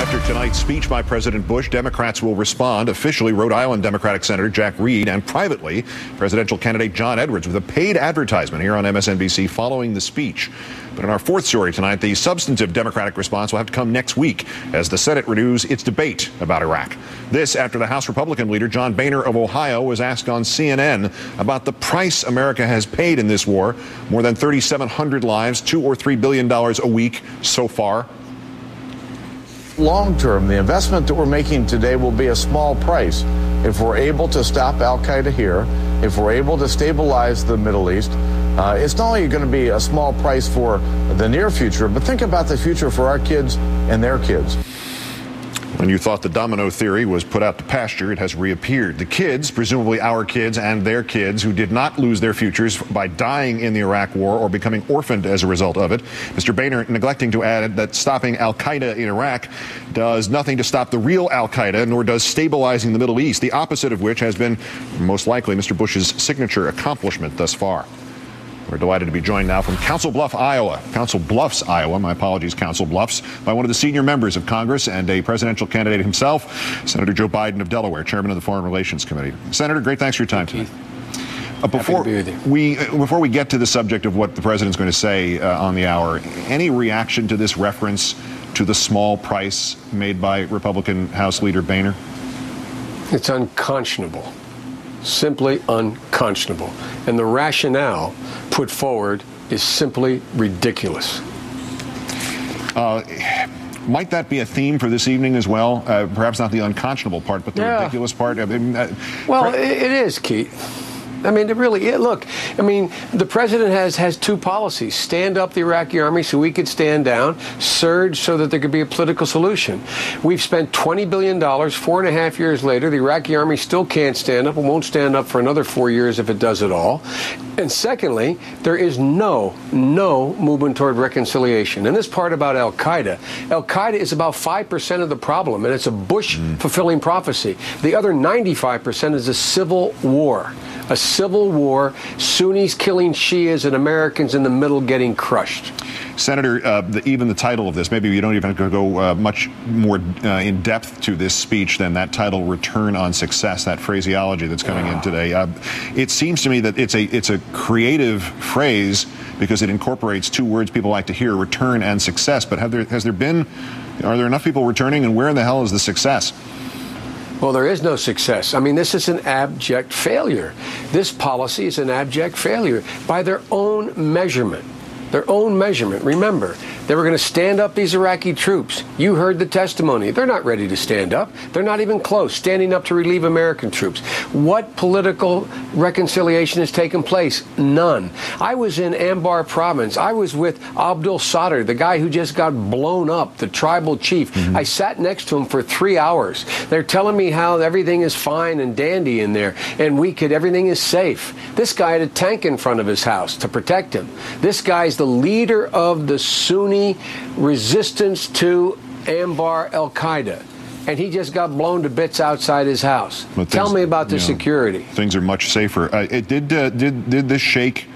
After tonight's speech by President Bush, Democrats will respond. Officially, Rhode Island Democratic Senator Jack Reed, and privately, presidential candidate John Edwards, with a paid advertisement here on MSNBC following the speech. But in our fourth story tonight, the substantive Democratic response will have to come next week as the Senate renews its debate about Iraq. This after the House Republican leader John Boehner of Ohio was asked on CNN about the price America has paid in this war. More than 3,700 lives, $2 or $3 billion a week so far. Long term, the investment that we're making today will be a small price. If we're able to stop al-Qaeda here, if we're able to stabilize the Middle East, it's not only going to be a small price for the near future, but think about the future for our kids and their kids. When you thought the domino theory was put out to pasture, it has reappeared. The kids, presumably our kids and their kids, who did not lose their futures by dying in the Iraq war or becoming orphaned as a result of it. Mr. Boehner neglecting to add that stopping al-Qaeda in Iraq does nothing to stop the real al-Qaeda, nor does stabilizing the Middle East, the opposite of which has been most likely Mr. Bush's signature accomplishment thus far. We're delighted to be joined now from Council Bluffs, Iowa, my apologies, Council Bluffs, by one of the senior members of Congress and a presidential candidate himself, Senator Joe Biden of Delaware, chairman of the Foreign Relations Committee. Senator, great thanks for your time tonight. Before we get to the subject of what the president's going to say on the hour, any reaction to this reference to the small price made by Republican House Leader Boehner? It's unconscionable. Simply unconscionable. And the rationale put forward is simply ridiculous. Might that be a theme for this evening as well? Perhaps not the unconscionable part, but the ridiculous part? Well, it is, Keith. I mean, it really is. Look, I mean, the president has two policies. Stand up the Iraqi army so we could stand down. Surge so that there could be a political solution. We've spent $20 billion, 4.5 years later. The Iraqi army still can't stand up and won't stand up for another 4 years if it does at all. And secondly, there is no movement toward reconciliation. And this part about al-Qaeda. Al-Qaeda is about 5% of the problem, and it's a Bush-fulfilling prophecy. The other 95% is a civil war. A civil war, Sunnis killing Shias and Americans in the middle getting crushed. Senator, even the title of this, maybe you don't even have to go much more in depth to this speech than that title, Return on Success, that phraseology that's coming in today. It seems to me that it's a creative phrase because it incorporates two words people like to hear, return and success. But are there enough people returning, and where in the hell is the success? Well, there is no success. I mean, this is an abject failure. This policy is an abject failure by their own measurement. Their own measurement. Remember, they were going to stand up these Iraqi troops. You heard the testimony. They're not ready to stand up. They're not even close, standing up to relieve American troops. What political reconciliation has taken place? None. I was in Anbar province. I was with Abdul Sadr, the guy who just got blown up, the tribal chief. I sat next to him for 3 hours. They're telling me how everything is fine and dandy in there, and everything is safe. This guy had a tank in front of his house to protect him. This guy's the leader of the Sunni resistance to Anbar al-Qaeda, and he just got blown to bits outside his house. Tell me about the security. Things are much safer. Did this sheikh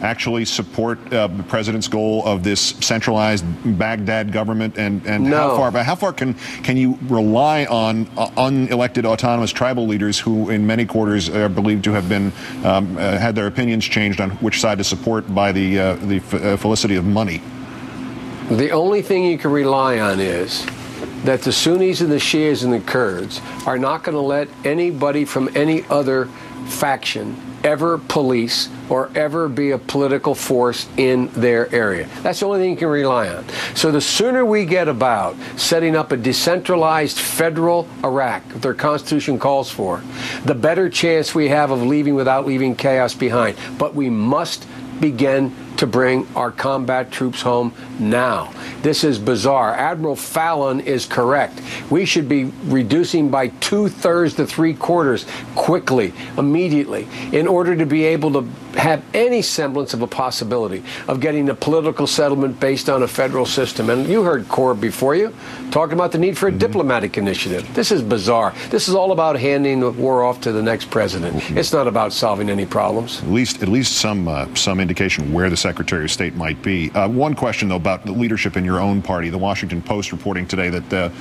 actually support the president's goal of this centralized Baghdad government? And no. How far can you rely on unelected autonomous tribal leaders who in many quarters are believed to have been had their opinions changed on which side to support by the felicity of money? The only thing you can rely on is that the Sunnis and the Shias and the Kurds are not going to let anybody from any other faction ever police or ever be a political force in their area. That's the only thing you can rely on. So the sooner we get about setting up a decentralized federal Iraq, that their constitution calls for, the better chance we have of leaving without leaving chaos behind. But we must begin to bring our combat troops home now. This is bizarre. Admiral Fallon is correct. We should be reducing by 2/3 to 3/4 quickly, immediately, in order to be able to have any semblance of a possibility of getting a political settlement based on a federal system. And you heard Corb before you talking about the need for a diplomatic initiative. This is bizarre. This is all about handing the war off to the next president. It's not about solving any problems. At least some indication where the Secretary of State might be. One question, though, about the leadership in your own party. The Washington Post reporting today that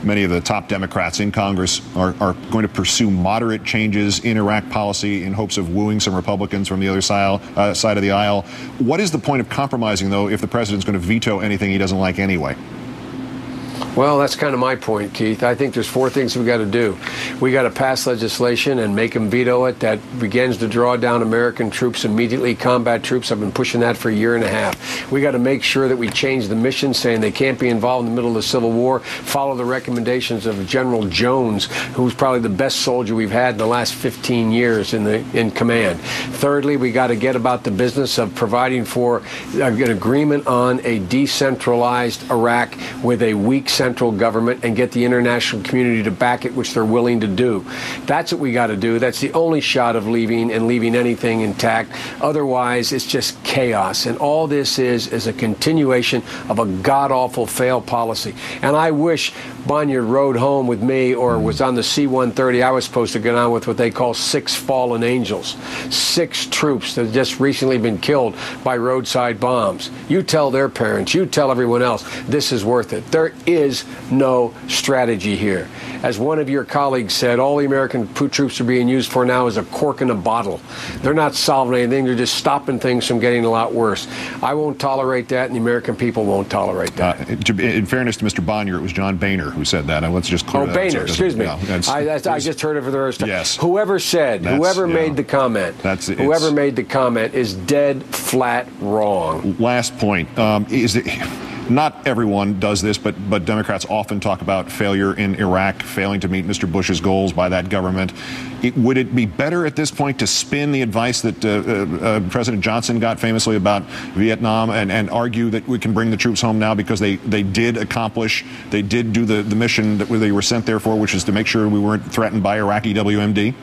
many of the top Democrats in Congress are going to pursue moderate changes in Iraq policy in hopes of wooing some Republicans from the other side of the aisle. What is the point of compromising, though, if the president's going to veto anything he doesn't like anyway? Well, that's kind of my point, Keith. I think there's four things we got to do. We got to pass legislation and make them veto it that begins to draw down American troops immediately, combat troops. I've been pushing that for a year and a half. We got to make sure that we change the mission, saying they can't be involved in the middle of the Civil War, follow the recommendations of General Jones, who's probably the best soldier we've had in the last 15 years in command. Thirdly, we got to get about the business of providing for an agreement on a decentralized Iraq with a weak central government and get the international community to back it, which they're willing to do. That's what we got to do. That's the only shot of leaving anything intact. Otherwise, it's just chaos. And all this is a continuation of a god-awful failed policy. And I wish Boehner rode home with me or was on the C-130. I was supposed to get on with what they call 6 fallen angels, 6 troops that have just recently been killed by roadside bombs. You tell their parents, you tell everyone else, this is worth it. There is no strategy here. As one of your colleagues said, all the American troops are being used for now is a cork in a bottle. They're not solving anything. They're just stopping things from getting a lot worse. I won't tolerate that, and the American people won't tolerate that. In fairness to Mr. Boehner, it was John Boehner who said that. And let's just clear that up. Boehner, excuse me. I just heard it for the first time. Yes. Whoever made the comment, whoever made the comment is dead flat wrong. Last point. Not everyone does this, but Democrats often talk about failure in Iraq, failing to meet Mr. Bush's goals by that government. Would it be better at this point to spin the advice that President Johnson got famously about Vietnam and argue that we can bring the troops home now because they did do the mission that they were sent there for, which is to make sure we weren't threatened by Iraqi WMD?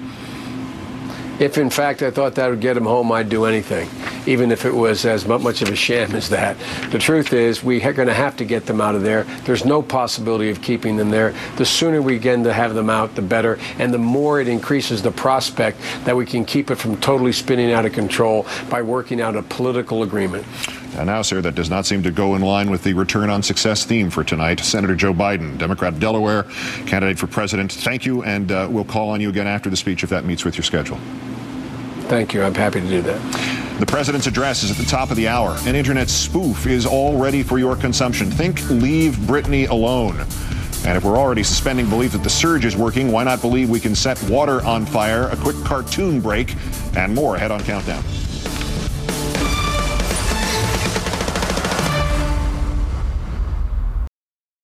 If, in fact, I thought that would get them home, I'd do anything, even if it was as much of a sham as that. The truth is, we are going to have to get them out of there. There's no possibility of keeping them there. The sooner we begin to have them out, the better, and the more it increases the prospect that we can keep it from totally spinning out of control by working out a political agreement. And now, sir, that does not seem to go in line with the return on success theme for tonight. Senator Joe Biden, Democrat of Delaware, candidate for president. Thank you, and we'll call on you again after the speech if that meets with your schedule. Thank you. I'm happy to do that. The president's address is at the top of the hour. An internet spoof is all ready for your consumption. Think Leave Britney Alone. And if we're already suspending belief that the surge is working, why not believe we can set water on fire? A quick cartoon break and more ahead on Countdown.